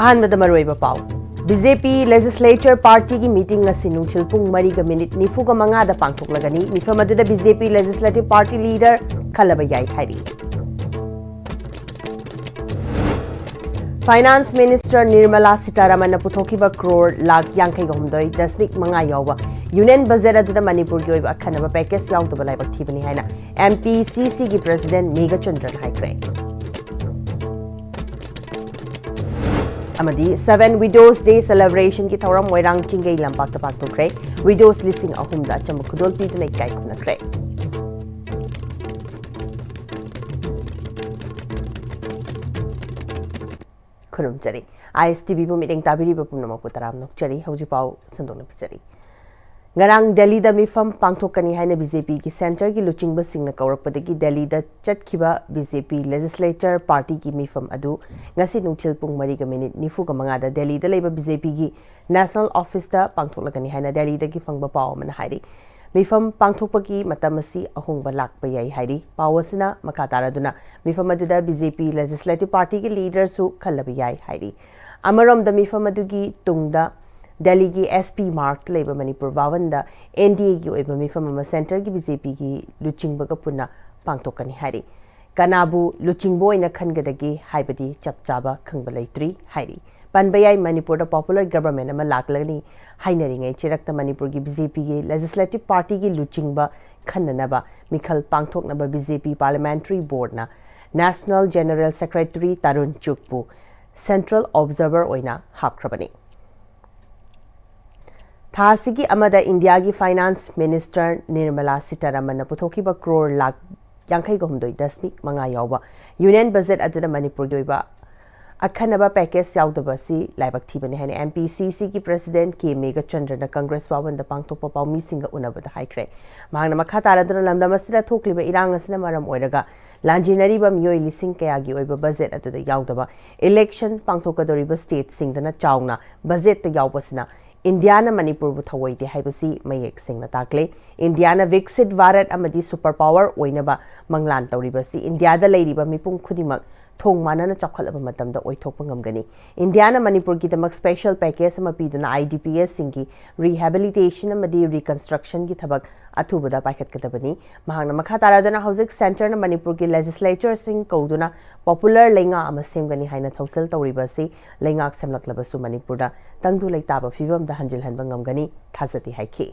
अहानबद मरोइबा पाउ BJP legislature party की meeting असी नुंचिल पुंग मरीग minute निफुग मंगादा पांगथोकलगनी मिफम अदुदा BJP legislative party leader खलब याई हाइरी फाइनांस मिनिस्टर निर्मला सीतारमण पुथोकिबा करोड़ लाख यांखै गहुमदोई दशमिक मंगा यावबा यूनियन बजेट अदुदा मणिपुर की ओइबा अखनबा पैकेज यावदबा लाइबक थीबनी हाइना एमपीसीसी की प्रेसिडेंट मेघचंद्रन हाइक्रे अमदी 7 विडोज डे सेलिब्रेशन की थौरम मोइरांग चिंगई लंपाक पाक्तोक्रे विडोज लिसिंग अहुमदा चम खुदोल पीदना इकाई खुनक्रे खुरुमचरी ISTV बु meeting ताबिरिबा पुनमकु तराम नोकचरी हौजिपाव संदोन पिचरी ngarang Delhi da mifam pangthokani haina BJP ki center ki luchingba singna kaurakpadagi Delhi da chatkhiba BJP legislature party ki mifam adu ngasi nungchil pung mari ga minute nifu ga manga da Delhi da leiba BJP ki national office da pangthoklagani haina Delhi da ki fangba paw man hairi mifam pangthokpagi matamasi ahungba lakpa yai hairi pawasina makataraduna mifam adu da BJP legislative party ki leaders su khallabi yai hairi amarom da mifam adu gi tungda Delhi की SP mark लेब Manipur वावंदा NDA की ओइब मिफम centre की BJP की लुचिंगब का पुना पांगथोकनी हारी कनाबु लुचिंगबो ओइना खनगदगी हाइबदी चपचाबा खंगब लैत्री हारी पनबयाई मणिपुर दा popular government अमा लाकलगनी हाइनरिंगै चिरक्ता मणिपुर की BJP की लेजिस्लेटिव पार्टी की लुचिंगबा खन्ननबा मिखल पांगथोकनबा BJP पार्लियामेंट्री बोर्ड ना नेशनल जनरल सेक्रेटरी तरुण चुकपु सेंट्रल ऑब्जर्वर ओइना हापख्रबनी थासिगी अमदा इंडिया की फाइनेंस मिनिस्टर निर्मला सीतारमण पुथोकिबा करोड़ लाख यांखै गहुमदोई दशमिक मंगा यावबा यूनियन बजेट अदुदा मणिपुर दोइबा अखनबा पैकेज यावदबसी लाइबक थीबने हैने एमपीसीसी की प्रेसिडेंट के मेघचंद्रन कांग्रेस वावंद पांगथोकपा पाउमी सिंग उनबदा हाइख्रे मांगना मखा तारादुना लमदमसिदा थोकलिबा इरांगसना मरम ओइरगा लांजिनरीबा मियोय लिसिंग कयागी ओइबा बजेट अदुदा यावदबा इलेक्शन पांगथोकदोरिबा स्टेट सिंगदना चावना बजेट यावबसना इंडिया मणिपुर थवैदे हाइबसी मयेक सिंगना ताकले इंडिया विकसित भारत अमदी सुपर पावर ओइनबा मंगलान तौरिबसी इंडिया दा लैरिबा मिपुंग खुदिमक थोंग मानना चौखलबा मतमदा ओइथोकपा ngamgani इंडिया मणिपुर की दमक स्पेशल पैकेज अमा पीदुना IDPS सिंगी रिहेबिलिटेशन अमदी रिकंस्ट्रक्शन की थबक अथुबदा पाइखतकदबनी महांगना मखा तारादना हौजिक सेंटर मणिपुर की लेजिस्लेचर सिंग कौदुना पॉपुलर लेंगा अमा सेमगनी हाइना थौसल तौरिबसी लेंगाक सेमलकलबसु मणिपुरदा तंगदु लेताबा फिवमदा हंजिल हनबा ngamgani थाजति हाइखि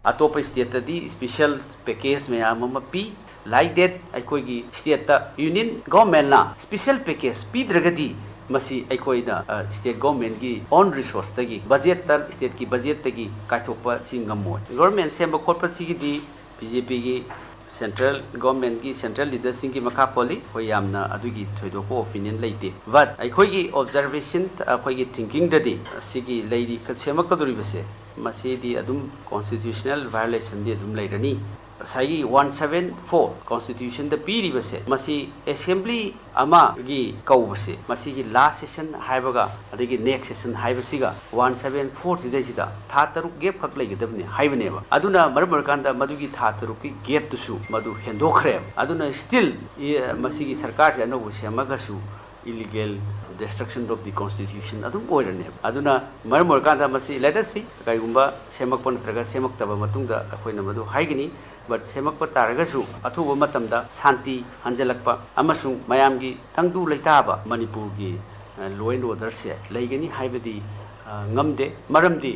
अतोप स्टेट दी स्पेशल पैकेज में आम पी लाइक दैट अखोगी स्टेट यूनियन गवर्नमेंट ना स्पेशल पैकेज पीद्रगदी मसी अखोइदा स्टेट गवर्नमेंट की ऑन रिसोर्स तगी बजट तर स्टेट की बजट तगी काथोप सिंगमोय गवर्नमेंट सेम खोप सिगी बीजेपी की सेंट्रल गवर्नमेंट की सेंट्रल लीडर्स की मखा फोली होय यामना अदुगी थोइदोको ओपिनियन लेते बट अखोगी ऑब्जर्वेशन अखोगी थिंकिंग ददी सिगी लेरी सेमकदोरिबसे मसीदी अदुम कॉन्स्टिट्यूशनल वायलेशन दी अदुम लेरनी साइगी 174 कॉन्स्टिट्यूशन द पीरिबसे मसी असेंबली अमा गी कौबसे मसी की लास्ट सेशन हाइबगा अदगी नेक्स्ट सेशन हाइबसिगा 174 सिदेसिदा था तरुक गेप खक लेगदबने हाइबनेबा अदुना मरमरकांदा मदुगी था तरुक की गेप तुसु मदु हेंदोखरे अदुना स्टिल मसी की सरकार से अनोबु सेमगसु illegal destruction of the constitution adum oirane aduna marmorkanda masi let us see kaigumba semakpa natraga semaktaba matungda akoina madu haigini but semakpa taragasu athuba matamda santi hanjalakpa amasung mayamgi tangdu leitaba manipur gi law and order se leigani haibadi ngamde maramdi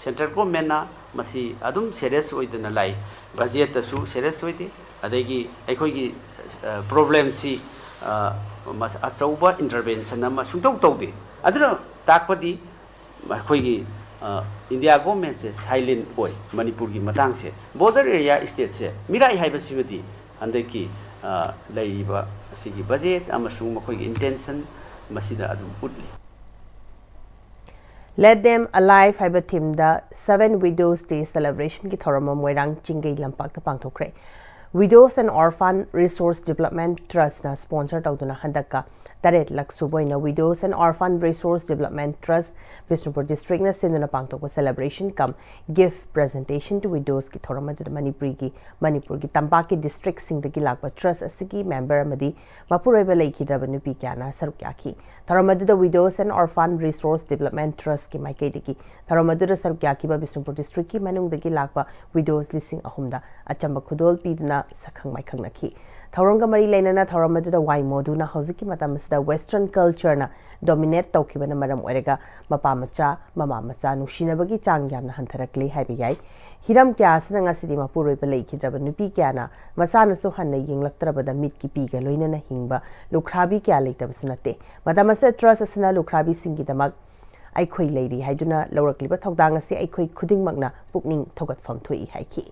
central government na masi adum serious oidana lai budget su serious oide adegi aikoigi problem si achauba intervention ama sungtau taude aduna takpadi akoigi India government se silent oi Manipur gi matang se border area state se mirai haiba sibadi andaki laiba sigi budget amasung makoigi intention masida adum utli Let them alive haiba theme da 7 widows day celebration ki thorama moirang chingei lampak ta pangthokre Widows and Orphan Resource Development Trust na sponsor tawduna handaka taret lak suboina Widows and Orphan Resource Development Trust Bishnupur District na sinduna pangtokpa celebration kam gift presentation to widows ki thoramadu Manipur ki Tambaki district singdagi lakpa trust asigi member amadi mapuroiba leikidraba nupi kyana saruk yaki thoramadu da Widows and Orphan Resource Development Trust ki maikaidagi thoramadu da saruk yaki ba Bishnupur District ki manungdagi lakpa widows lising ahumda achamba khudol piduna sakhang maikang nakhi Thauranga mari lainana thauramadu da wai moduna hoziki matamsda western culture na dominate tawkibana maram oirega mapa macha mama macha nushinabagi chang yamna hantharakli haibe yai hiram kya asna ngasidi mapuroi ba leikidraba nupi kyana masana so hanna yinglaktrabada mit ki piga loinana hingba lukhrabi kya leitabsunate matamasa trust asna lukhrabi singi damak aikhoi leiri haiduna lawrakliba thokdang ase aikhoi khudingmakna pukning thogatfam thui haiki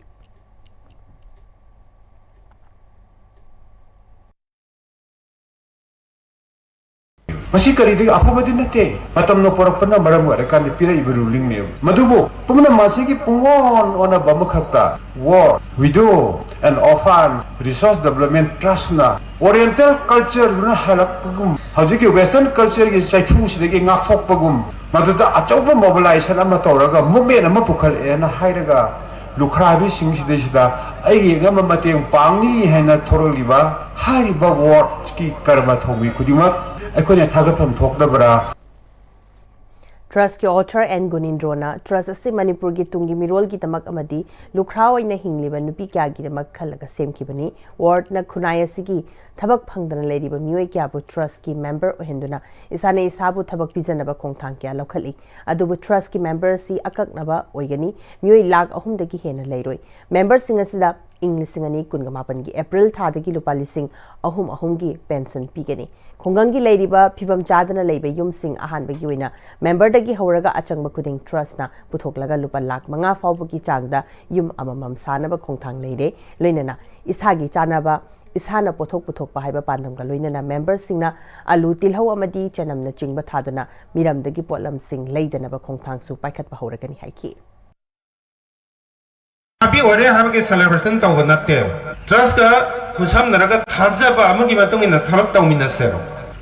Masih kali dia apa benda nate? Matam no porak pernah maram ada kan dipira ibu ruling ni. Madubo, pemana masih ki pungon ona bamukata. War, widow and orphan resource development trust na. Oriental culture na halak pagum. Haji ki western culture ki sai chu sidagi ngak fok pagum. Maduda achauba mobilization ama toraga movement ama pukal ena hairaga. Lukhrabi sing sida ai ngam mateng pangni haina thoroliba hariba war ki karma thobi kudimak Trust ki author and Gunindrona Trust ase Manipur gi tungi mirol gi tamak amadi lukhraw ina hingliba nupi kya gi tamak khalaga sem ki bani ward na khunaya sigi thabak phangdana leiriba mioi kya bu trust ki member ohenduna isane isabu thabak pijanaba khongthang kya lokhali adubu trust ki member si akaknaba oigani mioi lag ahum dagi hena leiroi member singa sida English ngani kunga gi April tha dagi lupa lising ahum gi pension pigani khongangi leiriba phibam chadana leiba yum sing ahan bagi wina member dagi horaga achangba kuding trust na puthoklaga lupa lak manga fawbagi changda yum amamam sanaba khongthang leire loinana isagi chanaba isana puthok pa haiba pandam ga loinana member singna alu tilhau amadi chanamna chingba thaduna miram dagi potlam sing leidana ba khongthang su paikhat pa horagani haiki Abi ore hamge celebration taw natte trust ka kusam naraga thajaba amagi matungina thabak tawminase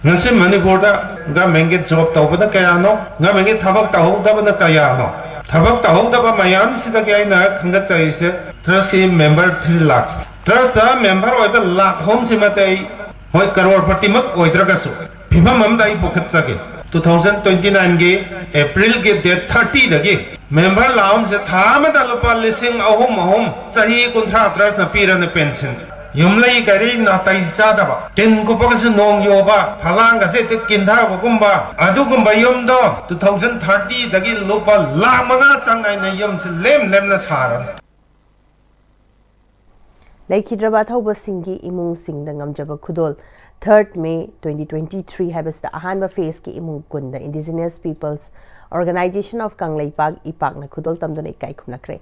ngase Manipur da ga menge job tawbada kaya no ga menge thabak tawdabana kaya no thabak tawdaba mayam sida kaya na khanga chaise trust ki member 3 lakhs trust a member oiba lakh home simatai hoi crore patimak oidraga su phima mamdai pokhatchage 2029 ge April ge date 30 dagi member laun se thama da lupa lising ahum sahi kuntra trust na pira na pension yumlai kari na tai sada ba ten ko pa su nong yo ba phalang ga se te kindha ko kumba adu kumba yum do 2030 dagi lupa la manga changai na yum se lem na saran Laikhidraba thauba singi imung singda ngamjaba khudol 3rd May 2023 habasta ahanba phase ki imung kunda Indigenous Peoples Organization of Kanglaipak Ipak na khudol tamdona ikai khumnakre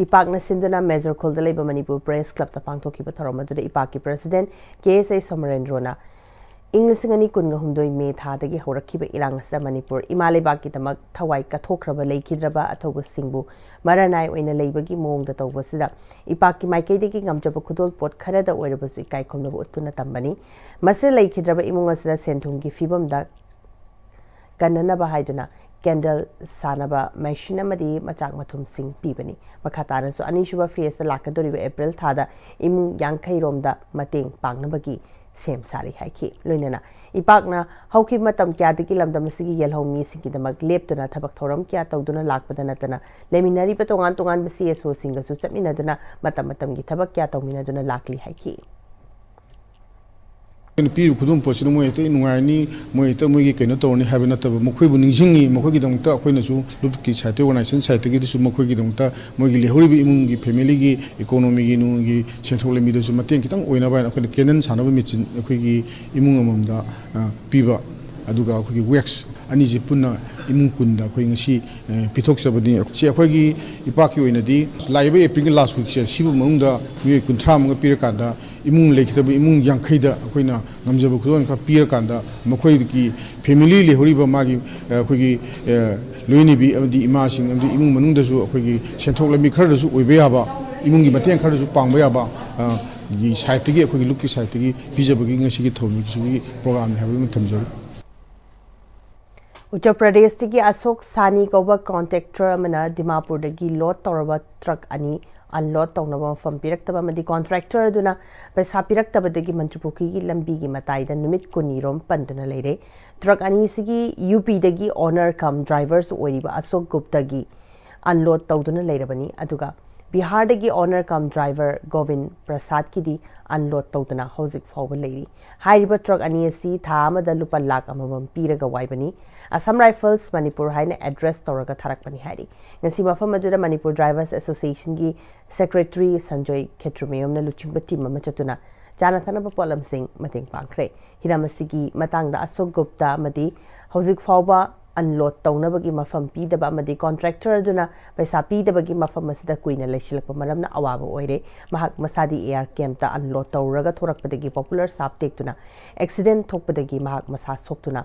Ipak na sinduna Major Khulda leiba Manipur Press Club ta pangthokiba thoromaduna Ipak ki President KSA Somarendrona English ngani kunga humdoi me tha dagi horakhiba irang sa Manipur imaleba ki tamak thawai ka thokraba leikidraba athoba singbu maranai oina leibagi mong da tawba sida ipak ki maikai dagi ngamjaba khudol pot khara da oiraba su ikai khomna utuna tambani mase leikidraba imunga sida senthum gi fibam da kanana ba haiduna candle sanaba machine amadi machak mathum sing pibani makhatana so anishuba face lakadoriba April thada imung yangkhai romda mateng pangnabagi Same sari haiki loinana ipakna hauki matam kya diki lamdam sigi yelho mi singi damak leptuna thabak thoram kya tawduna lakpadana tana leminari patongan basi eso singa su chapmina duna matam gi thabak kya tawmina duna lakli haiki pi khudum posinu mo ete nungai mo ete mo gi keno tawni habena tab mo khoi bu ningsingi mo khoi gi dong ta khoi na su lup ki sate organization site gi su mo khoi gi dong ta mo gi lehori bi imung gi family gi economy gi nu gi senthole mi do su mateng kitang oina ba na khoi kenan sana ba mi chin khoi gi imung amam da piba aduga khoi gi wax ani ji punna imung kunda khoi ngasi pithok sabani chi khoi gi ipaki oina di laiba April last week se sibu mung da mi kunthra mung pir ka da imung lekitabu imung yangkhai da akoina ngamjabu khudon kha pir ka da mokhoi ki family le horiba magi khoi gi loini bi amdi ima sing amdi imung manung da su khoi gi senthok lami khar da su oibe ya ba imung gi mateng khar da su pangba ya ba गी site की look की site की पीजबगी ngasi थोमी programme है थमजरी उत्तर प्रदेश की अशोक सानी कौब contractor Dimapur load तौरब truck अनी unload तौनब मफम पीरक्तब contractor पैसा पीरक्तबदगी मंत्रिपुखी की लंबी की मताइद नुमित कुनीरोम पंदुना लेरे ट्रक अनी UP owner cum drivers Ashok Gupta की अनलोड तौदुना लेरबनी अदुगा Bihar owner cum driver Govind Prasad की अनलोड तौदना हौजिक फाउब लेरी हाइरिबा ट्रक अनी था लुपा लाख अमम पीरगा वाइबनी असम राइफल्स मणिपुर है एड्रेस तौरगा थारकपनी है मफम मणिपुर ड्राइवर्स एसोसिएशन की सेक्रेटरी संजय खेत्रुमेयम लुचिंब टीम चतुना चाना थनब पोलम मतें पांख्रे हिरम अशोक गुप्ता हौजिक फाउब अनलोड तौनबगी मफम पीदब कॉन्ट्रैक्टर पैसा पीदबगी मफम कुइन लेसिलप मरमना अवाब ओइरे महाक मसादी एयर कैम्प अनलोड तौरगा थोरकपदगी पॉपुलर साप टेक्तुना एक्सीडेंट थोकपदगी महाक मसा सोक्तुना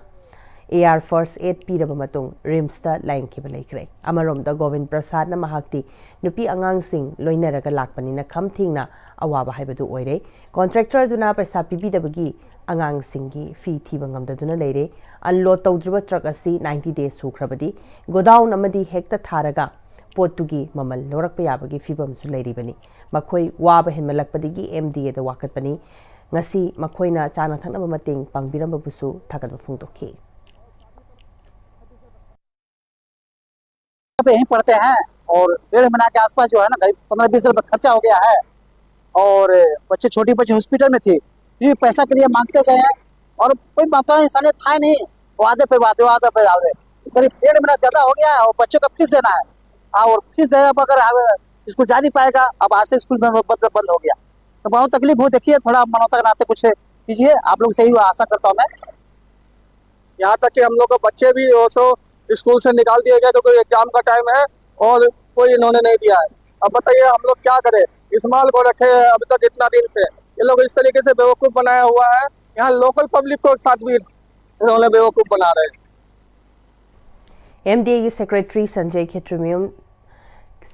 air first aid पीरब मतुंग रिम्सता लाइंखिब लेख्रे अमरोमदा Govind Prasad महाक्ति नुपी आंगांगसिंग लोइनरगा लाकपनिना खम थिंगना अवाब हाइबदु ओइरे कॉन्ट्रैक्टर पैसा पीबीदबगी आंगांगसिंगी फी थीबंगमदुना लेरे अनलोड तौद्रिब ट्रक असी 90 डेज सूख्रबदी गोडाउन अमदी हेक्ता थारगा पोतुगी ममल लोरक याबगी फिबमसु लेरिबनी मखोई वाब हेनमलकपदगी एमडीए दा वाकतपनी ngasi मखोइना चाना थनब मतेंग पांगबिरमबुसु थागदब फुंगदोखी यहीं पढ़ते हैं और 1.5 महीना के आसपास जो है ना करीब 15-20 रुपये खर्चा हो गया है और बच्चे छोटी बच्चे हॉस्पिटल में थे ये पैसा के लिए मांगते गए हैं और कोई मात्रा इंसानियत था नहीं वादे पे वादे करीब 1.5 महीना ज़्यादा हो गया है और बच्चों का फीस देना है और फीस देने पर अगर स्कूल जा नहीं पाएगा अब आज से स्कूल में बंद हो गया तो बहुत तकलीफ हो। देखिए थोड़ा मनौता के नाते कुछ कीजिए आप लोग से ही आशा करता हूँ मैं। यहाँ तक कि हम लोग को बच्चे भी स्कूल से निकाल दिए गए क्योंकि एग्जाम का टाइम है और कोई इन्होंने नहीं दिया है। अब बताइए हम लोग क्या करें, इस माल को रखे अभी तक इतना दिन से ये लोग इस तरीके से बेवकूफ़ बनाया हुआ है। यहाँ लोकल पब्लिक को साथ भी इन्होंने बेवकूफ़ बना रहे हैं। एमडीए की सेक्रेटरी संजय खेत्रुमेयम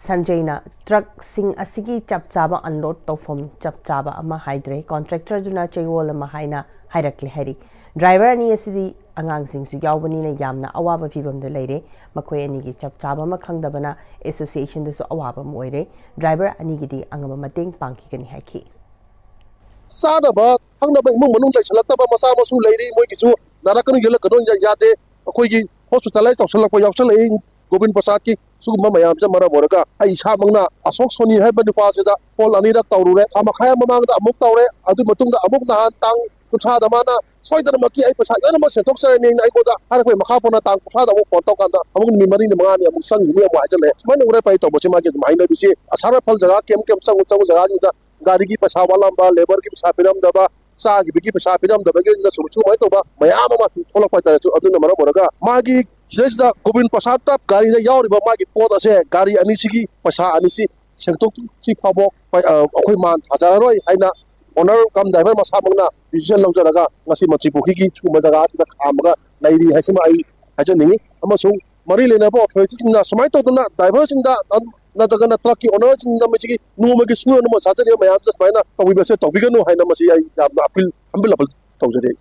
संजयना ट्रक सिंह असिगी चपचाबा अनलोड तौफम चपचाबा अमा हाइद्रे कॉन्ट्रैक्टर जुना चेगोल अमा हाइना हाइरक्ले हाइरी ड्राइवर अनी असिदी अंगांगसिंगसु यावबनीना यामना अवाबा फिबमदा लेरे मखोय अनीगी चपचाबा अमा खंगदबना एसोसिएशन दसु अवाबा मोइरे ड्राइवर अनीगिदी अंगमा मतेंग पांगकिगनी हाइखी सादबा खंगदबा इमुंग मनुंग लेसलक्तबा मसा मसु लेरी मोइगिसु नारकनु यलकदोन यादे अखोयगी हॉस्पिटलाइज तौसलक्पा यावसलए गोविंद प्रसाद की सुगम मयाम से मरम होरगा आई इसामंगना अशोक सोनी है नुपासिदा कॉल अनीरक तौरुरे मखाय ममांगदा अमुक तौरे अदु मतुंगदा अमुक नहान तांग कुछादा माना सोइदरमकी आई पैसा योनम सेंटोक्सरने आइकोदा हरपे मखापोना तांग कुछादा अमुक पोटो कांदा अमुक नि मरी नि मंगानी अमुक संगी अमुक हाजले सुमाने उरे पाई तबसे माके माइना बिसे असारा फल जगह केम केम संग जगह जुदा गाड़ी की पैसा वाला लेबर की पैसा पिरम दबा सा की पैसा पिरम दबगे न सुसु माइ तोबा मयाम मा थोलक पाइ तारे अदुन मरम होरगा मागी सिदा गोविंद प्रसाद ता गाड़ी यावरिबा मागी पोत असे गाड़ी अनिसिगी पैसा अनिसि सेंटोक की फाबो अखोय मान थाजारोय हाइना ओनर कम ड्राइवर मसा मंगना डिसीजन लौजरगा ngasi मंत्रिपुखी की सुम जगह की खामगा लैरी हाइसमा आई हाजनिंगी अमसुंग मरी लेनाबो अथॉरिटी सिंगना समाय तोदना ड्राइवर सिंगदा नतगना ट्रक की ओनर सिंगदा मसिगी नुमगी सुर नुम साजरे मयाम जसमाइना तौबिबसे तौबिगनु हाइना मसि आई यामना अपील अम्बिल तौजरे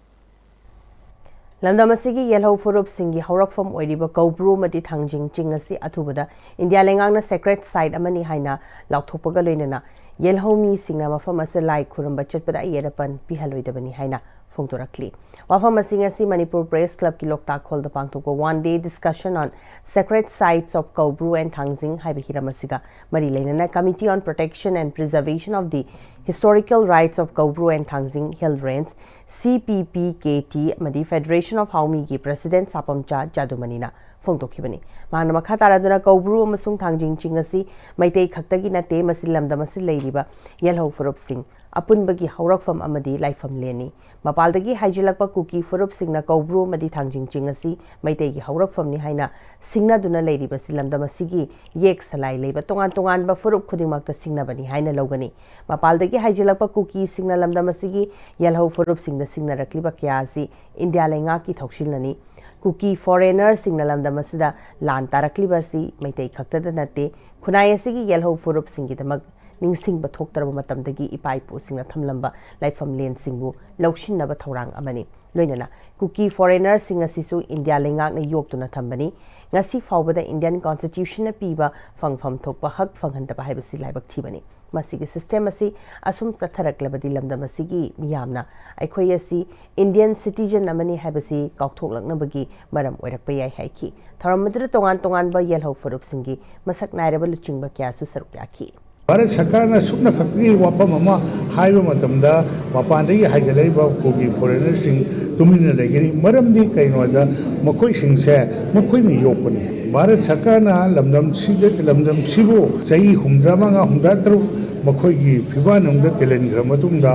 लमदमसिगी येलहौ फुरुप सिंगी हौरकफम ओइरिबा कौब्रु मदि थांजिंग चिंगसी अथुबदा इंडिया लेंगांगना सेक्रेट साइट अमनी हाइना लाउथोपगा लोइनना येलहौ मी सिंगना मफम असे लाई खुरंबा चटपदा येरपन पिहलोइदबनी हाइना फोंगतोरक्ली वाफम असिंगसी मणिपुर प्रेस क्लब की Loktak hold पांगथोको 1 day discussion on sacred sites of Kaubru and Thangjing हाइबहिरमसिगा मरी लेनना Committee on Protection and Preservation of the Historical Rights of Kaubru and Thangjing Hill Range CPPKT मदी Federation of Haumi की President Sapamcha Jadumanina फोंगतोखिबनी माना मखा तारादुना कौब्रु अमसुंग थांजिंग चिंगसी मैतै खक्तगी नते मसि लमदमसि लेरिबा येलहौ फुरुप सिंग अपुनबगी हौरकफम अमदी लाइफम लेनी मपालदगी हाइजिलकपा cookie फुरुप सिंगना Koubru मदी थांजिंग चिंगसी मैतैगी हौरकफमनी हाइना सिंगनादुना लेरिबा सिलमदमसिगी येक सलाई लेबा तोंगान तोंगानबा फुरुप खुदिंगमक्ता सिंगनाबनी हाइना लौगनी मपालदगी हाइजिलकपा कुकी सिंगना लमदमसिगी येलहौ फुरुप सिंगना सिंगनारक्लिबा क्यासी इंडिया लेंगा की थौसिलननी कुकी फॉरेनर सिंगना लमदमसिदा लान तारक्लिबासी Meitei खक्तदा नते खुनाय असिगी येलहौ फुरुप सिंगिदमक ningsingba thoktaraba matamdagi ipai pusingna thamlamba laifam len singbu lawshinnaba thorang amani loinana kuki foreigner sing asisu India lengak na yoktuna thambani ngasi fawbada Indian constitution na piba fangfam thokpa hak fanghandaba haibasi laibak thibani masigi system asi asum chatharaklabadi lamdam asigi miyamna aikhoi asi Indian citizen amani haibasi kaukthoklangnabagi maram oirakpa yai haiki tharammadura tongan ba yelho furup singi masak nairaba luchingba kya su saruk yaki Bharat सरकार ने सुपना खक्की वापम अमा hive मतमदा वापान दगी हाइजलेबा कोगी foreigner Singh Tumin लेगिरी मरमदी कइनोदा मखोई Singh से मखोई नि योपनी भारत सरकार ना लमदम सिबो सही हुमद्रामांगा हुमदा तरु मखोई की फिबा नंगदा तेलेंग्रा मतुंदा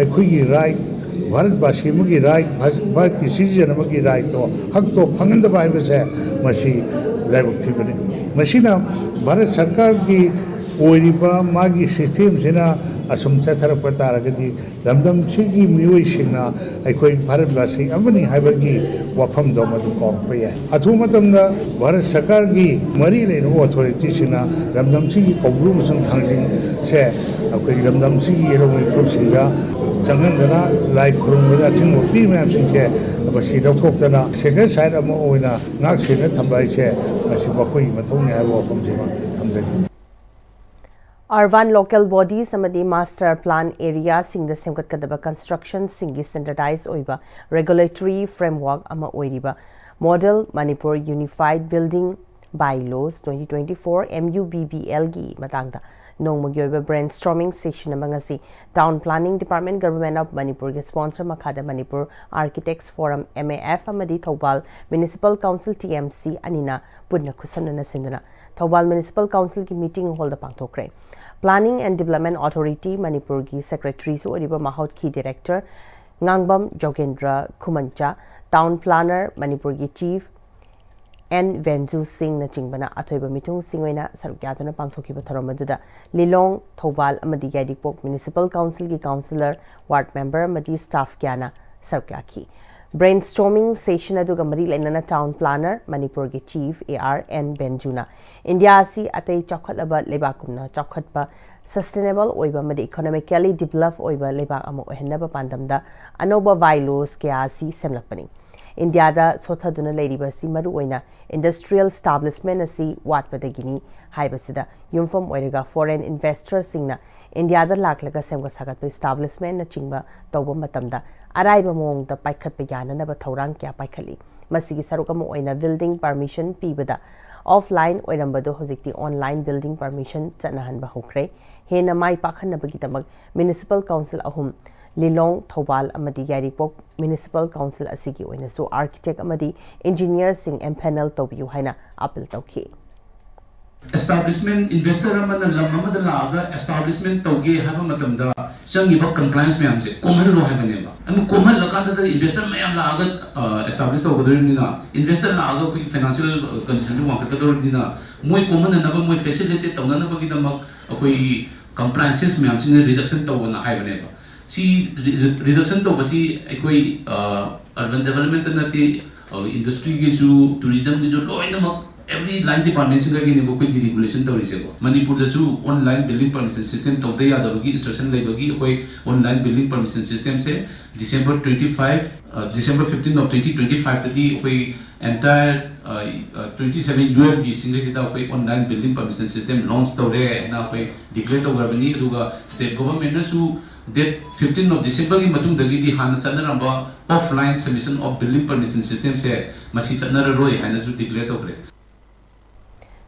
अखोई राइट भारत वासी मुगी राइट भारत की सिटीजन मुगी राइट तो हक तो फंगंद बाइबसे मसी लाइव थिबनी मसीना भारत सरकार की ओरिबा मागी सिस्टम सेना असम चथरप तारगदी लमदम सिगी मियोई सिंगना अखोई भारतवासी अमनी हाइबगी वाफम दो मदु कॉप याय अथु मतमदा भारत सरकार की मरी लेनो अथॉरिटी सिना लमदम सिगी कौब्रु मसंग थांजिंग से अखोई लमदम सिगी एरोमि प्रोसिंगा चंगनदना लाइक खुरुंगदा थिंग पी मैम सिंगे बसी दौथोक्तना सेकेंड साइड अमा ओइना नाक सेना थंबाई से असी बखोई मथौने हाइबो वाफम जेमा थंजगी Urban local bodies amadi master plan area sing the semgatkadaba construction singi standardized oiba regulatory framework ama oiriba model Manipur Unified Building Bylaws 2024 MUBBL gi matangda nongmagi oiba brainstorming session amangasi town planning department government of Manipur ge sponsor makhada Manipur Architects Forum MAF amadi Thobal Municipal Council TMC anina punna khusamna sinduna Thobal Municipal Council ki meeting hall da pangthokre Planning and Development Authority Manipur ki Secretary su oriba Mahaut ki Director Ngangbam Jogendra Khumancha Town Planner Manipur ki Chief N Venju Singh na chingbana athoiba mitung singoina sarukyaduna pangthokiba thoromaduda Lilong Thobal amadi Yaidipok Municipal Council ki Councillor Ward Member amadi staff kyana sarukyaki Brainstorming session aduga mari lainana Town Planner Manipur ki Chief AR N Benjuna India si atai chokhataba lebakumna chokhatba sustainable oiba madi economically develop oiba lebak amu ohenaba pandamda anoba bylaws kya si semlakpani India da sothaduna leiriba si maru oina industrial establishment asi watpadagini haibasida yumfam oiraga foreign investors singna India da laklaga semga sagatpa establishment na chingba tawba matamda araiba mong da paikhatpa yananaba thorang kya paikhali masigi sarukam oina building permission pibada offline oirambado hojikti online building permission chanahanba hokre hena mai pakhanabagi tamak municipal council ahum Lilong Thobal amadi Yairipok Municipal Council asigi oina so architect amadi engineer sing empanel tobiu haina appeal tawki establishment investor amana lam amada laaga establishment tawge haba matamda changiba compliance mayam se komhal lo habane ba am komhal lakanda da investor mayam laaga establish tawgodori na investor laaga ku financial condition wa ka kadori na moi common na ba moi facilitate tawna na ba gidamak akoi compliances mayam sing reduction tawna habane ba si reduction to basi ekoi urban development na ti industry gi ju tourism gi ju loina every line department singa gi ne ko regulation to rise ko Manipur da ju online building permission system to da ya da gi instruction lai gi ekoi online building permission system se December 15 of 2025 tadi ekoi entire 27 UFG singa sida ekoi online building permission system launch to re na ekoi declare to garbani aduga state government na su Date 15 of December ki matung dagi di hana chanaramba offline submission of building permission system se masi chanara roi hana su declare tokre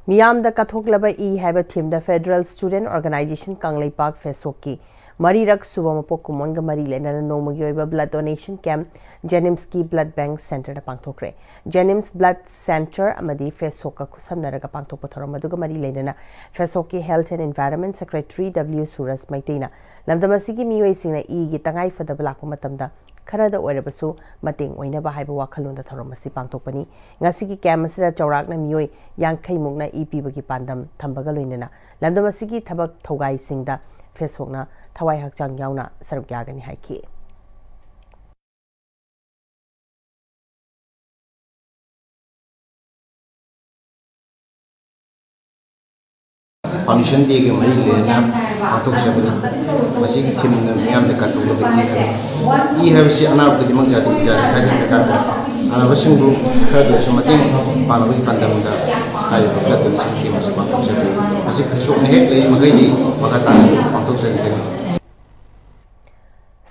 Miyam da kathoklaba e haiba team da Federal Student Organization Kanglei Park Fesoki Marirak Subamapok Kumonga Mari Lenana Nomagi oiba blood donation camp Jenims ki blood bank center da pangthokre Jenims blood center amadi Fesoka khusamnaraga pangthokpa thoramaduga mari lenana Fesoki Health and Environment Secretary W Suras Maitena lamdamasigi mioi singna e gi tangai fadaba lakpa matamda kharada oirabasu mating oina ba haiba wakhalunda thoramasi pangthokpani ngasigi camp asira chawrakna mioi yangkhai mukna e pibagi pandam thambaga loinana lamdamasigi thabak thogai singda Fesokna thawai hakchang yauna saruk yagani haiki foundation day के मरी लेना पाठक से बनी मसी की theme में मियाम ने काटो लोग ई है वैसे अनाप के दिमाग जाती जाती है काटो अनावश्यक रूप हर देश में तीन पानों की पंद्रह मिनट हाई बगैर तो की मसी पाठक से मसी कृषक ने एक ले मगर ये मगर पाठक से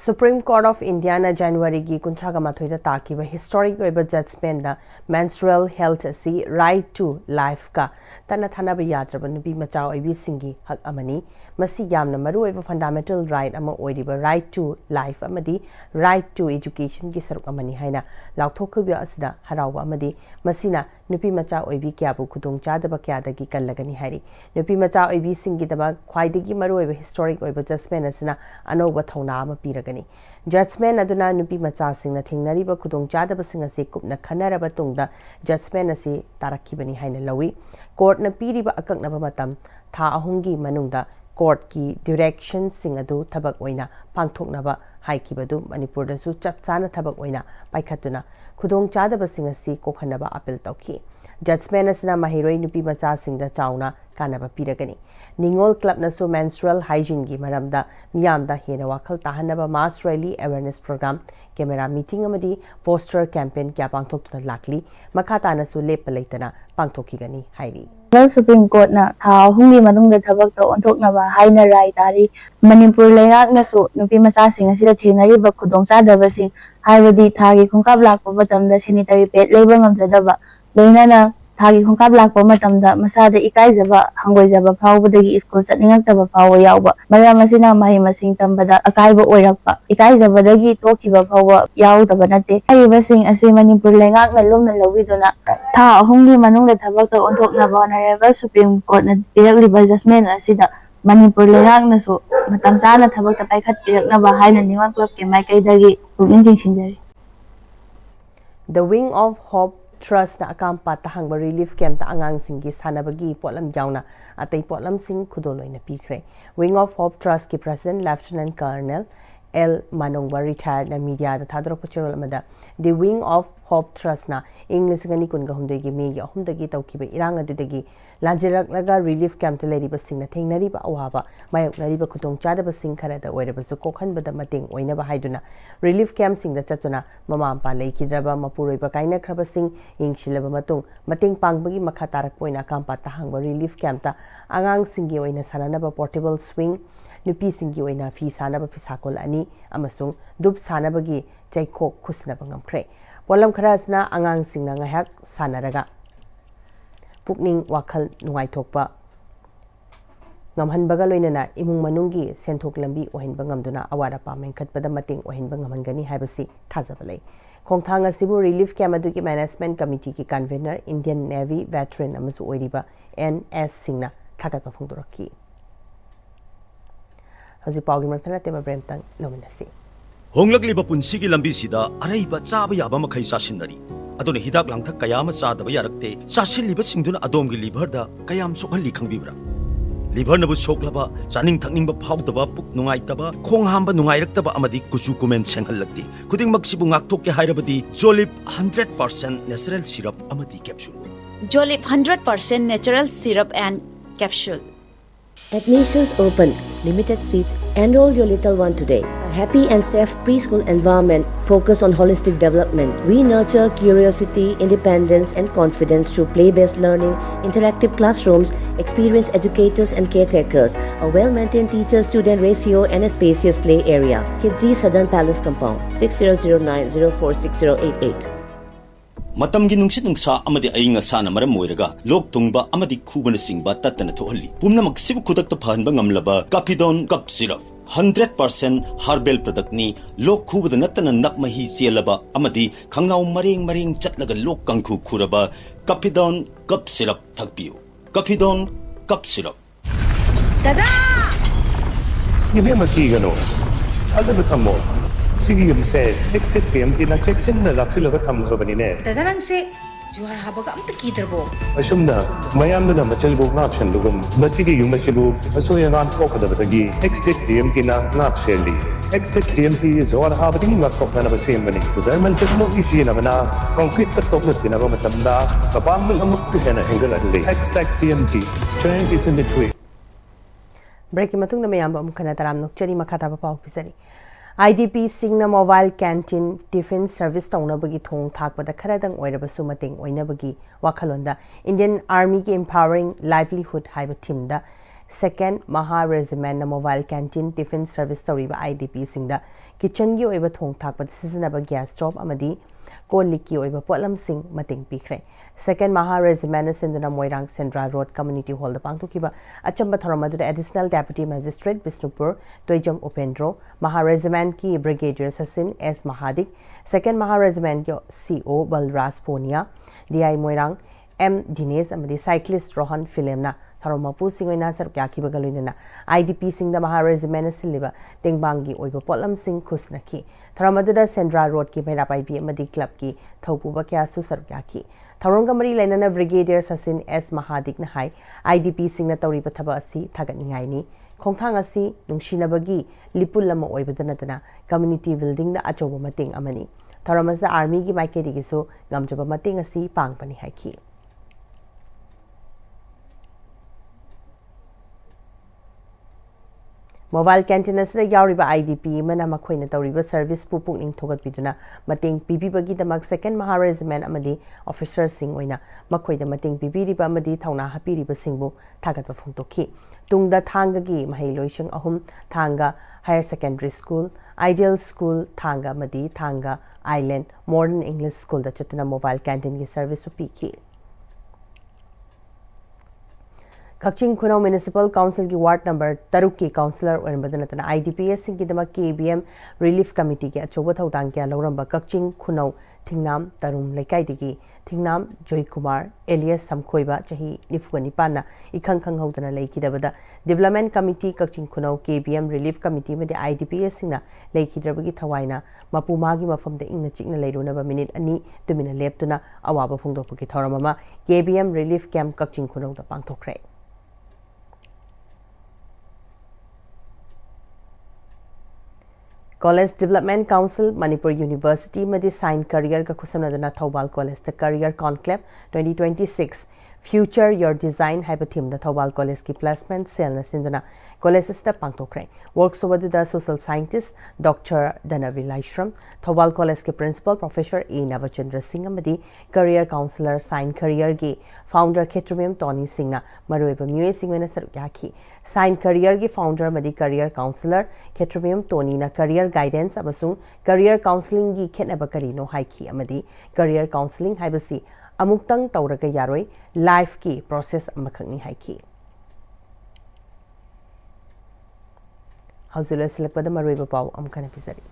Supreme Court of India na January gi kuntraga mathoida takiba historic oiba judgment da menstrual health asi right to life ka tana thana ba yadraba nubi macha oibi singi hak amani masi yamna maru oiba fundamental right ama oiriba right to life amadi right to education gi saruk amani haina laukthokubya asida harawa amadi masina nupi macha oibi kyabu khudong chadaba kyada gi kallagani hari nupi macha oibi singi daba khwaidagi maru oiba historic oiba judgment asina anoba thona ama piraga Judgment aduna nupi macha singna thingnariba khudong chadaba singa se kupna khanaraba tungda judgment asi tarakibani haina lawi court na piriba akaknaba matam tha ahungi manungda court ki direction sing adu thabak oina pangthoknaba haikibadu Manipur da su chap chana thabak oina paikhatuna khudong chadaba singa si kokhanaba appeal tawki Judgment asina mahiroi nupi macha singda chauna kanaba piragani Ningol Club na so menstrual hygiene gi maramda miyamda hena wakhal tahanaba mass rally awareness program camera meeting amadi poster campaign kya pangthokna lakli makata na so lepalaitana pangthokigani hairi Supreme Court na tha hungi manung da thabak to onthokna ba haina rai tari Manipur leyak na so nupi macha sing asida thenari ba khudong cha da ba sing haibadi thagi khongkap lakpa batam da sanitary pad leba ngamjada ba loina na thagi khongkap lakpa matam da masada ikai jaba hangoi jaba phawbadagi school satningak taba phawwa yawba mara masina mahi masing tambada akai ba oirakpa ikai jabadagi tokiba phawwa yawdaba nate ai ba sing ase Manipur lengak na lomna lawiduna tha ahungi manung da thabak to onthokna ba honorable Supreme Court na pirakliba judgment asida Manipur lengak na so matam chana thabak ta paikhat pirakna ba haina Ningol Club ke mai kaidagi pungin jingsinjari The Wing of Hope Trust na akampa tahangba relief camp ta angang singi sanabagi potlam yauna atai potlam sing khudoloi na pikre Wing of Hope Trust ki President Lieutenant Colonel L Manongba retired na media da thadrok pachorol amada The Wing of Hope Trust na English gani kunga humdai gi me ya humdagi tawkiba irang adudagi lanjirak laga relief camp ta leriba singna thengnari ba awaba mayok nariba khutong chada ba sing khara da oiraba su kokhan bada mating oina ba haiduna relief camp sing da chatuna mama ampa leikidraba mapuroi ba kaina khraba sing ingshilaba matung mating pangbagi makha tarak poina kampa ta hangba relief camp ta angang singi oina sanana ba portable swing nupi singi oina fi sanaba pisakol ani amasung dup sanabagi chaikok khusnaba ngamkhre polam kharasna angang singna ngahak sanaraga pukning wakhal nungai thokpa ngamhanbaga loinana imung manungi senthok lambi ohinba ngamduna awara pa mengkhatpada mating ohinba ngamhangani haibasi thajabalai khongthang asibu relief camp adugi management committee ki convener Indian Navy veteran amasu oiriba NS singna thagatpa phongdoraki haji pawgi marthana tema bremtang lominasi Honglakliba punsigi lambisida araiba chaba yaba makhai sasinari aduna hidak langthak kayama chadaba yarakte sasilliba singduna adomgi liver da kayam sokhalli khangbibra liver nabu soklaba chaning thakningba phawdaba puk nungaitaba khonghamba nungairakaba amadi kuchu kumen senghallakti khudingmak sibu ngakthok ke hairabadi Jolip 100% natural syrup amadi capsule Jolip 100% natural syrup and capsule Admissions open. Limited seats. Enroll your little one today. A happy and safe preschool environment focused on holistic development. We nurture curiosity, independence, and confidence through play-based learning, interactive classrooms, experienced educators and caretakers, a well-maintained teacher-student ratio, and a spacious play area. Kidzi Southern Palace Compound, 6009046088. Matamgi nungsit nungsa amadi ayinga sana maram moiraga lok tungba amadi khubana singba tatana thohalli pumna maksibu khudakta phanba ngamlaba Capidon cup syrup 100% herbal product ni lok khubada natana nakmahi chelaba amadi khangnau mareng chatlaga lok kangkhu khuraba Capidon cup syrup thakpiu Capidon cup syrup Dada Yeme makigano Azab thammo Sige yumse next time tina checksin na laksilaga thamgabanine Dada nang se juhar habaga amta kidrabo Asumna mayamna na machalbo ngapshan lugum masigi yumasibu asoya ngan kokadabagi next time tina ngapseli next time ti juhar habagi ngakokna na basembani German technology sina bana concrete ka tokna tina ba matamda kapamul amuk hena hengal adli next TMT strength is in the way break की मतुंग मयाम अमुखना तराम नोक्चरी मखाता पाव पिसरी IDP सिंगना मोबाइल कैंटीन टिफिन सर्विस तौनबगी थोंग थाकपदा खरदंग ओइरबसु मतेंग ओइनबगी वाखलोंदा इंडियन आर्मी की एम्पावरिंग लाइवलीहुड हाइब थीमदा second Maha regiment mobile canteen tiffin service तौरीबा IDP सिंगदा किचन की ओइबा थोंग थाकपदा सिजनबा गैस स्टोव अमदी कोलिकी ओइबा पोलम सिंग मतेंग पिखरे सेकेंड महा रेजिमेंट सिंदुना Moirang central road community hall पांगथोकिबा अचंबा थरमदुदा additional deputy magistrate Bishnupur Toijam Upendro Maha regiment की brigadier Sachin S Mahadik second Maha regiment की CO Balraj Poniya DI Moirang M Dinesh अमदी साइक्लिस्ट रोहन फिल्मना थरमपु सिंगोइना सरक याखिबगा लोइनना IDP सिंगदा महा रेजिमेंट सिलिबा तेंगबांगी ओइबा पोलम सिंग खुसनखी थरमदुदा सेंट्रल रोड की मैरापाइबी अमदी क्लब की थौपुबा क्यासु सरक याखी थौरंगा मरी लेनना ब्रिगेडियर सचिन एस महादिक न हाई IDP सिंगना तौरीबा थबा असि थागतनिंगाइनी खोंथांग असि नुंगसिनबगी लिपुल अमा ओइबदनतना कम्युनिटी बिल्डिंग दा अचोबा मतेंग अमनी थौरमसा आर्मी की माइकेदिगिसु गमजबा मतेंग असि पांगपनी हाइखी मोबाइल कैंटीन यावरिबा IDP मना मखोइना तौरिबा सर्विस पु पुकनिंग थोगतपिदुना मतेंग पिबिबगीदमक सेकेंड महा रेजिमेंट अमदी ऑफिसर सिंग ओइना मखोइदा मतेंग पिबिरिबा अमदी थौना हापिरिबा सिंगबु थागतबा फोंतोखी तुंगदा थांगगी महै लोइसंग अहुम Thanga higher secondary school ideal school Thanga अमदी Thanga island modern English school दा चतुना मोबाइल कैंटीन की सर्विस पीखी कक्चिंग खुनौ म्युनिसिपल काउंसिल की वार्ड नंबर 3 की काउंसिलर ओरबदनतना IDPS सिंह की दमा KBM रिलीफ कमिटी के अचोबा थौदांग क्या लौरंबा कक्चिंग खुनौ थिंगनाम तरुम लेकाइदगी थिंगनाम जॉय कुमार एलियस समखोइबा चही 94 इखंग खंगहौदना लेखिदबदा development committee Kakching Khunou KBM relief committee में IDPS सिंगना लेखिद्रबगी थवाइना मपुमागी मफमदे इंगना चिकना लेरुनबा मिनिट अनि तुमिना लेप्तुना अवाबा फुंगदोपगी थौरममा KBM रिलीफ कैंप कक्चिंग खुनौदा पांगथोखरे college development council Manipur university में साइन करियर का खुसमनदना Thoubal college the career conclave 2026 future your design है थीम द थौबाल कॉलेज की प्लेसमेंट सेल सिंदुना कॉलेज पांगथोखरे workshop social scientist doctor Dhanvi Laishram Thoubal college के principal professor A Nabachandra Singh अमदी करियर काउंसिलर साइन करियर की फाउंडर खेत्रमेम टोनी सिंह मरुएब म्यूए सिंह सरुक याखी साइन करियर की फाउंडर अमदी career counsellor Khetrimayum Tony career guidance अमसुंग करियर काउंसिलिंग की खेनब करीनो हाइखी अमदी करियर काउंसिलिंग हाइबसी अमुक्तंग तौरगा यारोय लाइफ की प्रोसेस अमखंगनी हाइखी हौजुल सिलकपद मरुइब पाव अमखन पिसरी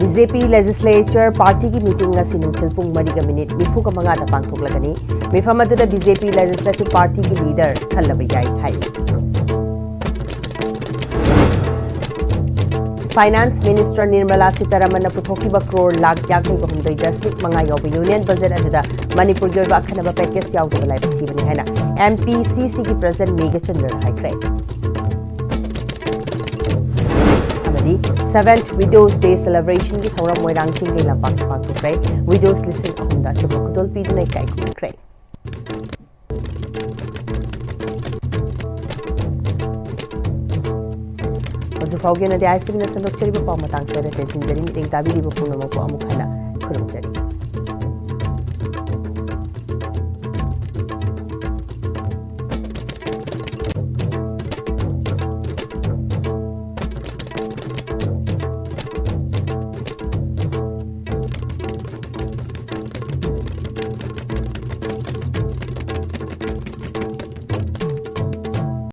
BJP लेजिस्लेचर पार्टी की मीटिंग नुंथिल मरीग मिनिट 45 पांथोकलगनी मिफम BJP लेजिस्लेटिव पार्टी की लीडर खल्लब याई हाई फाइनेंस मिनिस्टर निर्मला सीतारमण पुथोखिबा करोड़ लाख 52.5 यौब यूनियन बजट अदुदा मणिपुर की अखनब पैकेज याउदबा लाइबथीबनी हैना MPCC की प्रेसिडेंट मेघचंद्र हाइख्रे अमदी 7th विडोज डे सेलिब्रेशन की थौरम मोइरांग चिंगे लंपाक पांगथोखरे विडोज लिसिंग अहुमदा चुबकुदोल पीदुना इकाइखुमख्रे Faugi na di ICB na sandok chari pa matang sa retention jari meeting tabi di ba puno mo po amukhala kurang jari.